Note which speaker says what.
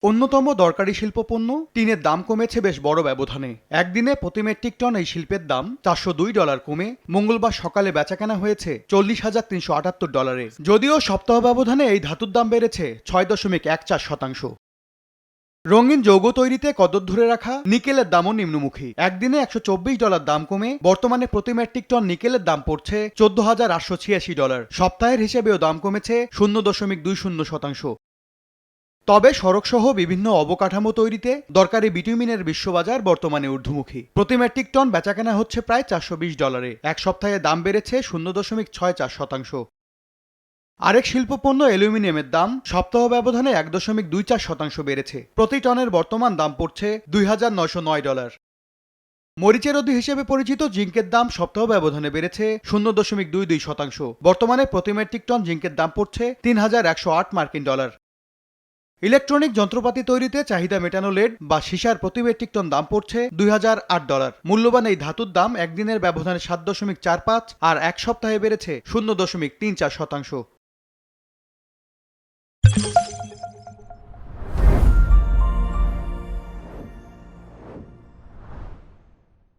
Speaker 1: অন্যতম দরকারি শিল্পপণ্য টিনের দাম কমেছে বেশ বড় ব্যবধানে। একদিনে প্রতি মেট্রিক টন এই শিল্পের দাম $402 কমে মঙ্গলবার সকালে বেচাকেনা হয়েছে $40,378। যদিও সপ্তাহ ব্যবধানে এই ধাতুর দাম বেড়েছে 6.14%। রঙিন যৌগ তৈরিতে কদর ধরে রাখা নিকেলের দামও নিম্নমুখী। একদিনে $124 দাম কমে বর্তমানে প্রতি মেট্রিক টন নিকেলের দাম পড়ছে $14,886। সপ্তাহের হিসেবেও দাম কমেছে 0.20%। তবে সড়কসহ বিভিন্ন অবকাঠামো তৈরিতে দরকারি বিটুমিনের বিশ্ববাজার বর্তমানে ঊর্ধ্বমুখী। প্রতি মেট্রিক টন বেচাকেনা হচ্ছে প্রায় $420। এক সপ্তাহে দাম বেড়েছে 0.64%। আরেক শিল্পপণ্য অ্যালুমিনিয়ামের দাম সপ্তাহ ব্যবধানে 1.24% বেড়েছে। প্রতি টনের বর্তমান দাম পড়ছে $2,909। মরিচের অধি হিসেবে পরিচিত জিঙ্কের দাম সপ্তাহ ব্যবধানে বেড়েছে 0.22%। বর্তমানে প্রতি মেট্রিক টন জিঙ্কের দাম পড়ছে $3,108। ইলেকট্রনিক যন্ত্রপাতি তৈরিতে চাহিদা মেটানো লেড বা সীসার প্রতি মেট্রিক টন দাম পড়ছে $2,008। মূল্যবান এই ধাতুর দাম একদিনের ব্যবধানে 7.45 আর এক সপ্তাহে বেড়েছে 0.34%।